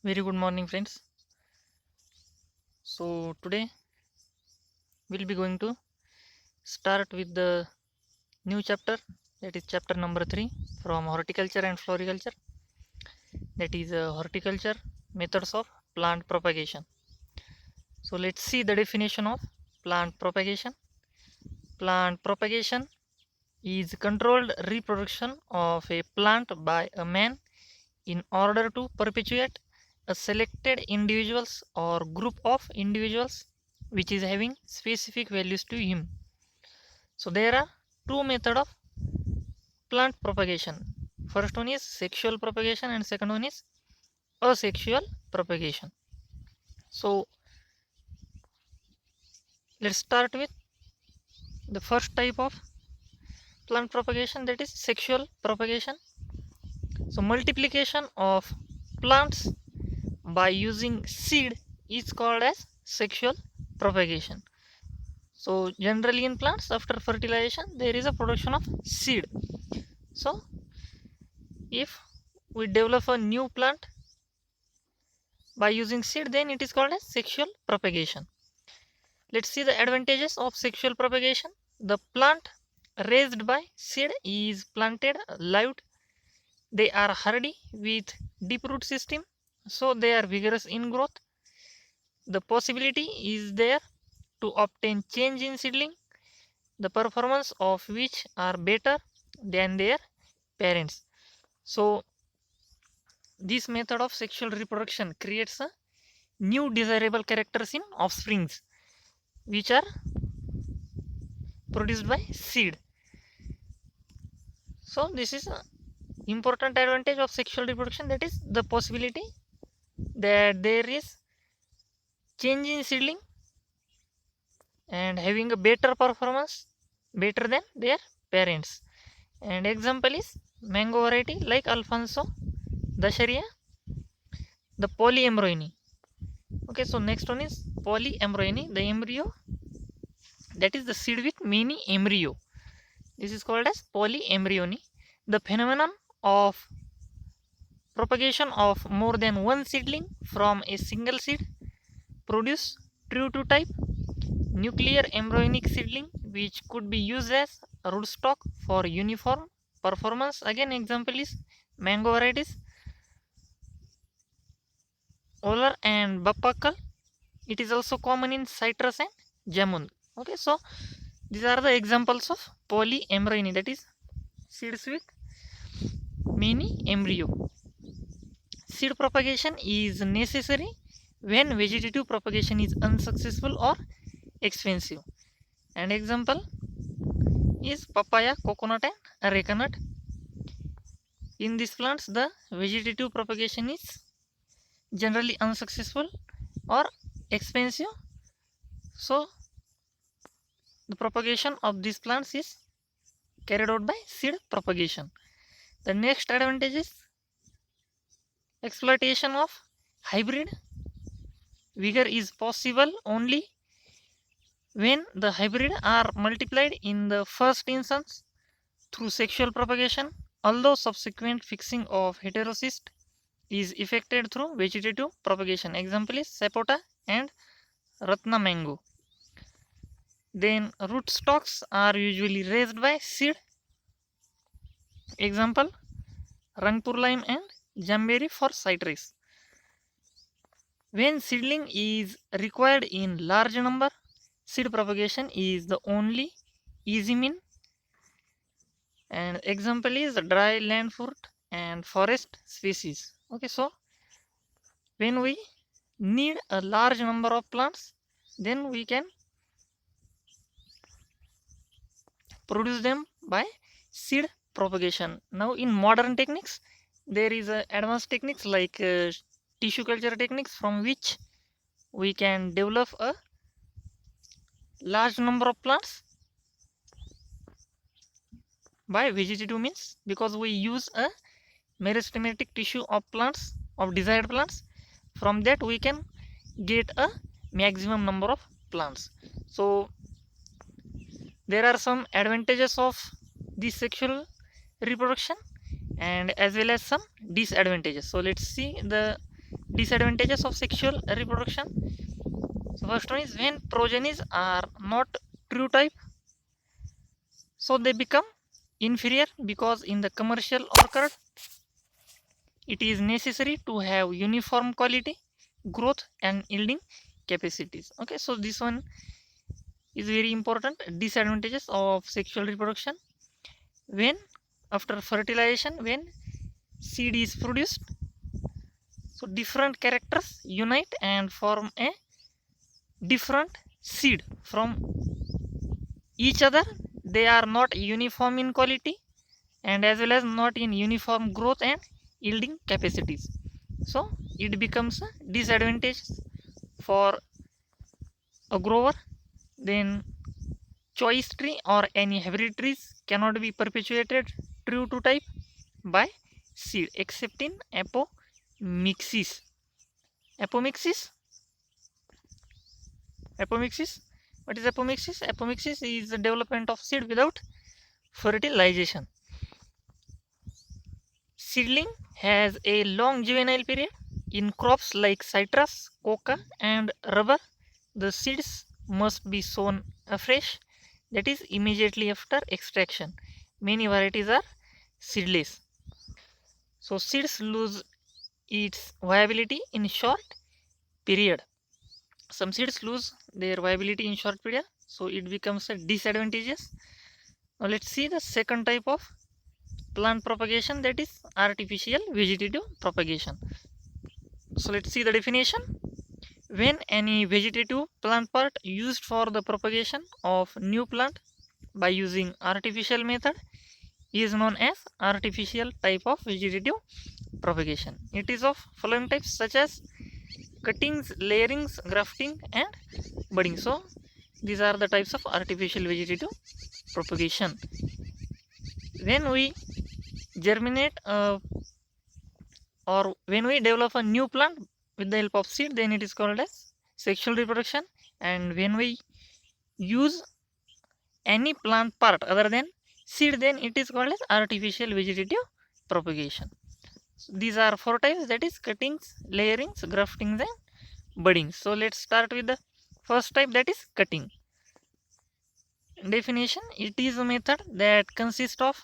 Very good morning, friends. So, today we'll be going to start with the new chapter, that is chapter number 3 from horticulture and floriculture, that is horticulture methods of plant propagation. So, let's see the definition of plant propagation. Plant propagation is controlled reproduction of a plant by a man in order to perpetuate a selected individuals or group of individuals which is having specific values to him. So there are two methods of plant propagation. First one is sexual propagation and second one is asexual propagation. So let's start with the first type of plant propagation, that is sexual propagation. So multiplication of plants by using seed is called as sexual propagation. So generally in plants, after fertilization there is a production of seed. So if we develop a new plant by using seed, then it is called as sexual propagation. Let's see the advantages of sexual propagation. The plant raised by seed is planted live. They are hardy with deep root system, so they are vigorous in growth. The possibility is there to obtain change in seedling, the performance of which are better than their parents. So this method of sexual reproduction creates a new desirable characters in offsprings which are produced by seed. So this is a important advantage of sexual reproduction, that is the possibility that there is change in seedling and having a better performance better than their parents. And example is mango variety like Alfonso, Dasharia, the polyembryony. Okay, so next one is polyembryony, the embryo, that is the seed with many embryo. This is called as polyembryony. The phenomenon of propagation of more than one seedling from a single seed produce true to type nuclear embryonic seedling which could be used as rootstock for uniform performance. Again example is mango varieties Oler and Bapakal. It is also common in citrus and jamun. Okay, so these are the examples of polyembryony, that is seeds with many embryo. Seed propagation is necessary when vegetative propagation is unsuccessful or expensive. And example is papaya, coconut and areca nut. In these plants, the vegetative propagation is generally unsuccessful or expensive. So the propagation of these plants is carried out by seed propagation. The next advantage is exploitation of hybrid. Vigor is possible only when the hybrid are multiplied in the first instance through sexual propagation, although subsequent fixing of heterocyst is effected through vegetative propagation. Example is Sapota and Ratna mango. Then rootstocks are usually raised by seed. Example Rangpur lime and Jamberry for citrus. When seedling is required in large number, seed propagation is the only easy mean. And example is dry land fruit and forest species. Okay, so when we need a large number of plants, then we can produce them by seed propagation. Now in modern techniques, there is advanced techniques like tissue culture techniques, from which we can develop a large number of plants by vegetative means, because we use a meristematic tissue of plants, of desired plants. From that we can get a maximum number of plants. So there are some advantages of this sexual reproduction and as well as some disadvantages. So let's see the disadvantages of sexual reproduction. So first one is when progenies are not true type, so they become inferior because in the commercial orchard it is necessary to have uniform quality, growth and yielding capacities. Okay, so this one is very important. Disadvantages of sexual reproduction: when after fertilization, when seed is produced, so different characters unite and form a different seed from each other. They are not uniform in quality and as well as not in uniform growth and yielding capacities. So it becomes a disadvantage for a grower. Then choice tree or any hybrid trees cannot be perpetuated true to type by seed except in apomixis. Apomixis. Apomixis. What is apomixis? Apomixis is the development of seed without fertilization. Seedling has a long juvenile period. In crops like citrus, coca, and rubber, the seeds must be sown afresh, that is, immediately after extraction. Many varieties are seedless. So, seeds lose its viability in short period. Some seeds lose their viability in short period, so it becomes a disadvantageous. Now, let's see the second type of plant propagation, that is artificial vegetative propagation. So let's see the definition. When any vegetative plant part used for the propagation of new plant by using artificial method is known as artificial type of vegetative propagation. It is of following types such as cuttings, layerings, grafting and budding. So these are the types of artificial vegetative propagation. When we germinate or when we develop a new plant with the help of seed, then it is called as sexual reproduction. And when we use any plant part other than seed, then it is called as artificial vegetative propagation. So these are four types, that is cuttings, layerings, graftings and budding. So let's start with the first type, that is cutting. Definition: it is a method that consists of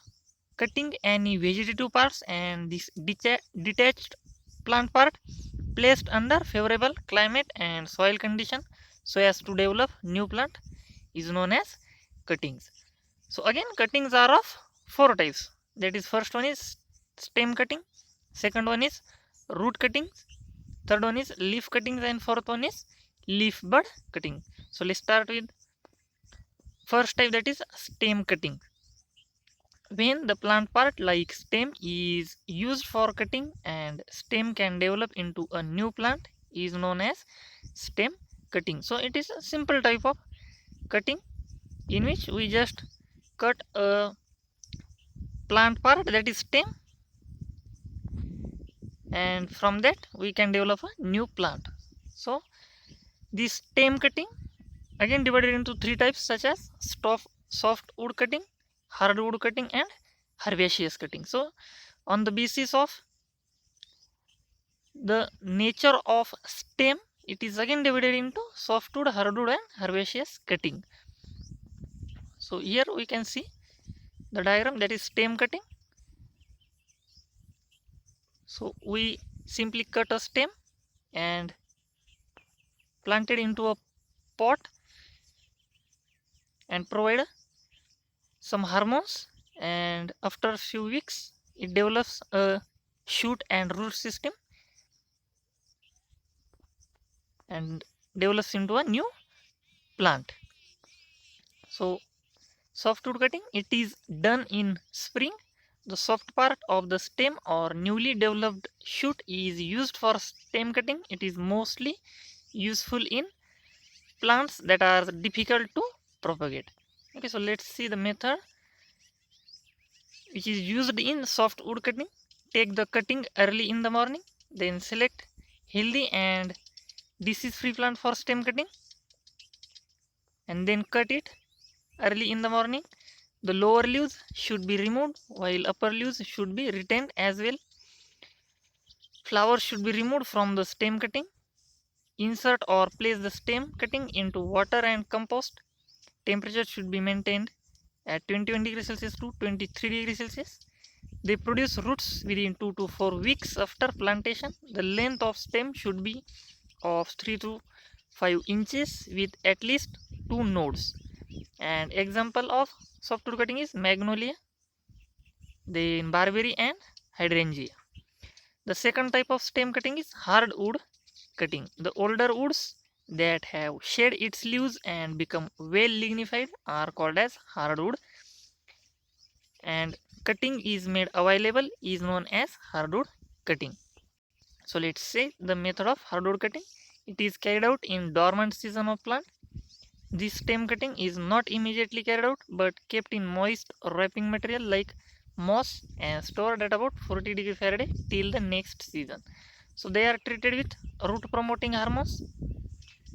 cutting any vegetative parts and this detached plant part placed under favorable climate and soil condition so as to develop new plant is known as cuttings. So again, cuttings are of four types, that is first one is stem cutting, second one is root cuttings, third one is leaf cuttings and fourth one is leaf bud cutting. So let's start with first type, that is stem cutting. When the plant part like stem is used for cutting and stem can develop into a new plant is known as stem cutting. So it is a simple type of cutting in which we just cut a plant part, that is stem, and from that we can develop a new plant. So this stem cutting again divided into three types such as soft wood cutting, hardwood cutting and herbaceous cutting. So on the basis of the nature of stem, it is again divided into softwood, hardwood and herbaceous cutting. So here we can see the diagram, that is stem cutting. So we simply cut a stem and plant it into a pot and provide some hormones, and after a few weeks it develops a shoot and root system and develops into a new plant. So softwood cutting, it is done in spring. The soft part of the stem or newly developed shoot is used for stem cutting. It is mostly useful in plants that are difficult to propagate. Okay, so let's see the method which is used in softwood cutting. Take the cutting early in the morning, then select healthy and disease-free plant for stem cutting and then cut it early in the morning. The lower leaves should be removed while upper leaves should be retained as well. Flowers should be removed from the stem cutting. Insert or place the stem cutting into water and compost. Temperature should be maintained at 21 degrees Celsius to 23 degrees Celsius. They produce roots within 2 to 4 weeks after plantation. The length of stem should be of 3 to 5 inches with at least 2 nodes. And example of softwood cutting is magnolia, then barberry and hydrangea. The second type of stem cutting is hardwood cutting. The older woods that have shed its leaves and become well lignified are called as hardwood, and cutting is made available is known as hardwood cutting. So let's say the method of hardwood cutting. It is carried out in dormant season of plant. This stem cutting is not immediately carried out but kept in moist wrapping material like moss and stored at about 40 degrees Fahrenheit till the next season. So they are treated with root promoting hormones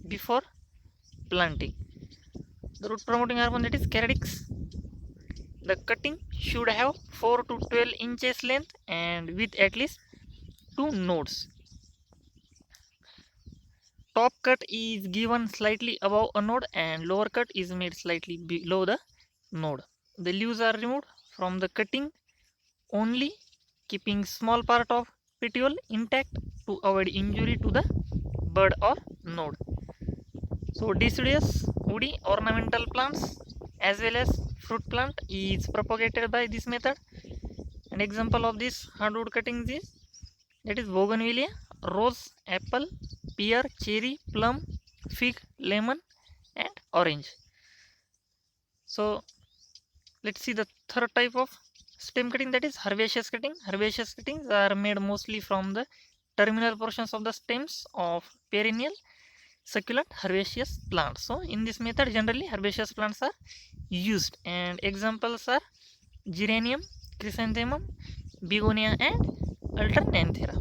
before planting. The root promoting hormone, that is Caradix. The cutting should have 4 to 12 inches length and with at least 2 nodes. Top cut is given slightly above a node and lower cut is made slightly below the node. The leaves are removed from the cutting only, keeping small part of petiole intact to avoid injury to the bud or node. So deciduous, woody, ornamental plants as well as fruit plant is propagated by this method. An example of this hardwood cuttings is, that is bougainvillea, rose, apple, pear, cherry, plum, fig, lemon and orange. So let's see the third type of stem cutting, that is herbaceous cutting. Herbaceous cuttings are made mostly from the terminal portions of the stems of perennial succulent herbaceous plants. So in this method generally herbaceous plants are used, and examples are geranium, chrysanthemum, begonia and alternanthera.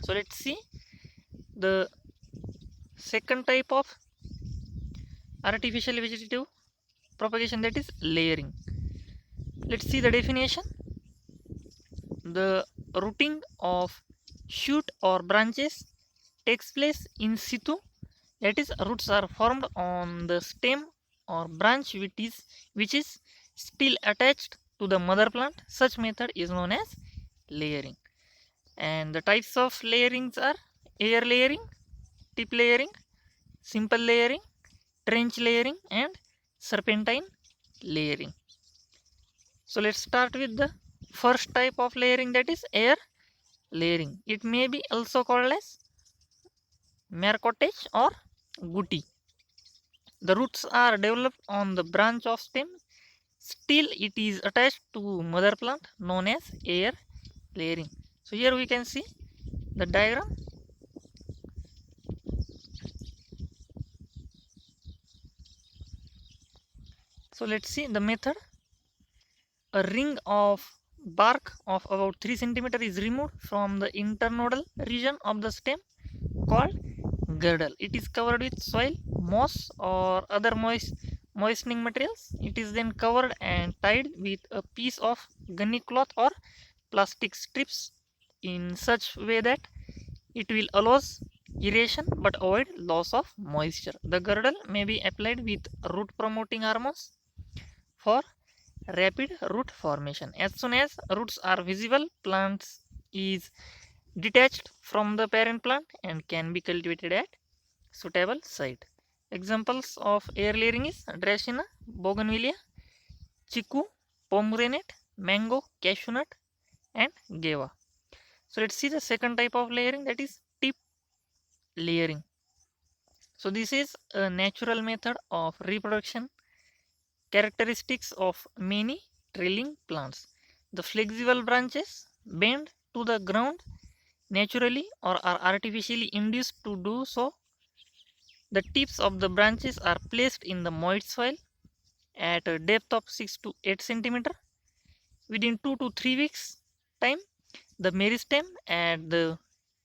So let's see the second type of artificial vegetative propagation, that is layering. Let's see the definition. The rooting of shoot or branches takes place in situ, that is roots are formed on the stem or branch which is still attached to the mother plant. Such method is known as layering. And the types of layerings are air layering, tip layering, simple layering, trench layering and serpentine layering. So let's start with the first type of layering, that is air layering. It may be also called as mercotage or gutti. The roots are developed on the branch of stem. Still it is attached to mother plant, known as air layering. So here we can see the diagram. So let's see the method. A ring of bark of about 3 cm is removed from the internodal region of the stem called girdle. It is covered with soil, moss or other moistening materials. It is then covered and tied with a piece of gunny cloth or plastic strips in such way that it will allow aeration but avoid loss of moisture. The girdle may be applied with root promoting hormones for rapid root formation. As soon as roots are visible, plants is detached from the parent plant and can be cultivated at suitable site. Examples of air layering is Dracaena, bougainvillea, chiku, pomegranate, mango, cashew nut and guava. So let's see the second type of layering, that is tip layering. So this is a natural method of reproduction characteristics of many trailing plants. The flexible branches bend to the ground naturally or are artificially induced to do so. The tips of the branches are placed in the moist soil at a depth of 6 to 8 cm. Within 2 to 3 weeks time, the meristem at the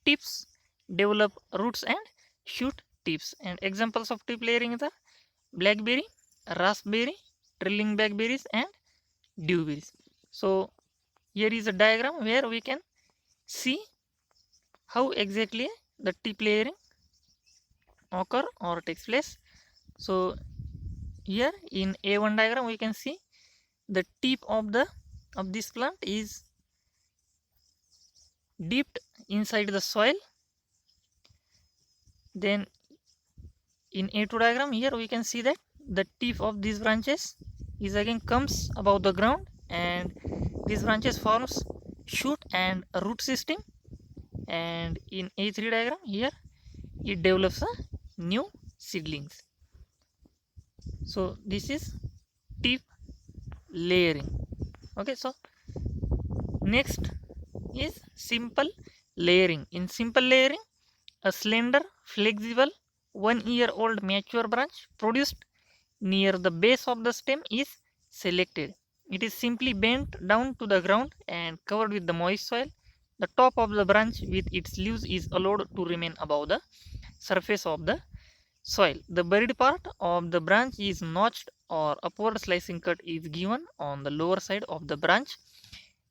tips develop roots and shoot tips. And examples of tip layering are blackberry, raspberry, trailing blackberries and dewberries. So here is a diagram where we can see how exactly the tip layering occur or takes place. So here in A1 diagram we can see the tip of this plant is dipped inside the soil. Then in A2 diagram here we can see that the tip of these branches is again comes above the ground, and these branches forms shoot and a root system. And in A3 diagram here it develops a new seedlings. So this is tip layering. Okay, so next is simple layering. In simple layering, a slender, flexible, 1-year-old mature branch produced near the base of the stem is selected. It is simply bent down to the ground and covered with the moist soil. The top of the branch with its leaves is allowed to remain above the surface of the soil. The buried part of the branch is notched or upward slicing cut is given on the lower side of the branch,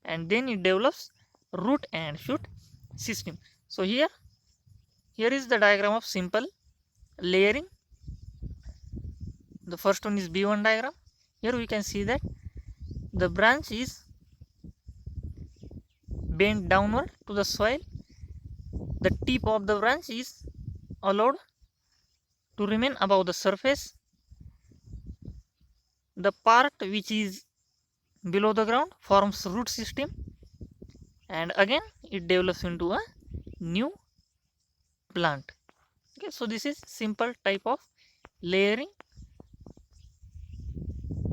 and then it develops root and shoot system. So here is the diagram of simple layering. The first one is B1 diagram. Here we can see that the branch is bent downward to the soil. The tip of the branch is allowed to remain above the surface. The part which is below the ground forms root system, and again it develops into a new plant. Okay, so this is simple type of layering.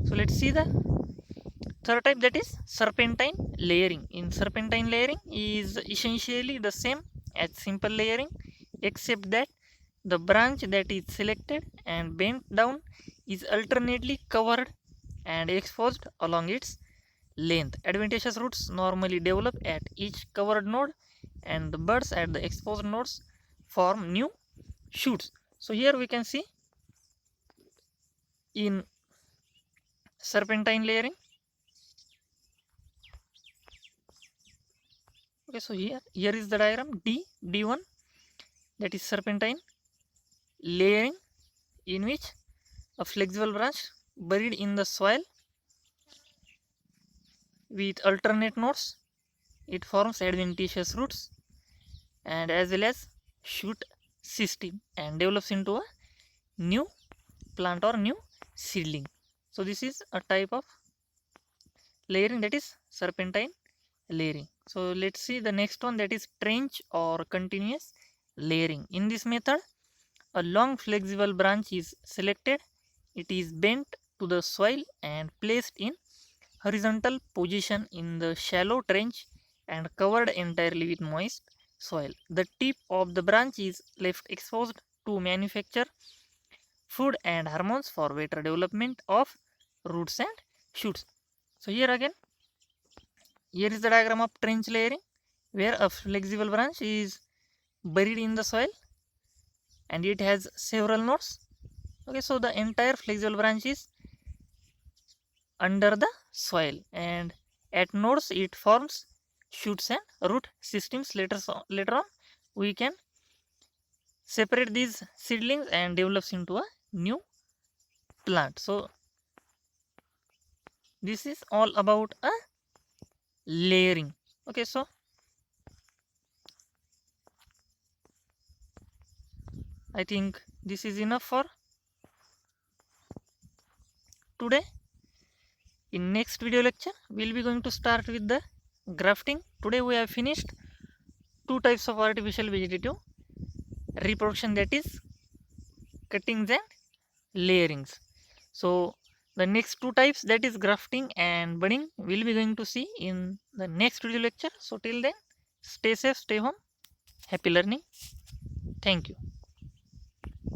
So let's see the third type, that is serpentine layering. In serpentine layering is essentially the same as simple layering, except that the branch that is selected and bent down is alternately covered and exposed along its length. Adventitious roots normally develop at each covered node, and the buds at the exposed nodes form new shoots. So here we can see in serpentine layering. Okay, so here is the diagram D1, that is serpentine layering, in which a flexible branch buried in the soil with alternate nodes, it forms adventitious roots and as well as shoot system and develops into a new plant or new seedling. So this is a type of layering, that is serpentine layering. So let's see the next one, that is trench or continuous layering. In this method, a long flexible branch is selected. It is bent to the soil and placed in horizontal position in the shallow trench and covered entirely with moist soil. The tip of the branch is left exposed to manufacture food and hormones for better development of roots and shoots. So here is the diagram of trench layering, where a flexible branch is buried in the soil and it has several nodes. Okay, so the entire flexible branch is under the soil, and at nodes it forms shoots and root systems. Later on we can separate these seedlings and develops into a new plant. So this is all about a layering. Okay, so I think this is enough for today. In next video lecture we'll be going to start with the grafting. Today we have finished two types of artificial vegetative reproduction, that is cuttings and layerings. So the next two types, that is grafting and budding, we'll be going to see in the next video lecture. So till then, stay safe, stay home, happy learning. Thank you.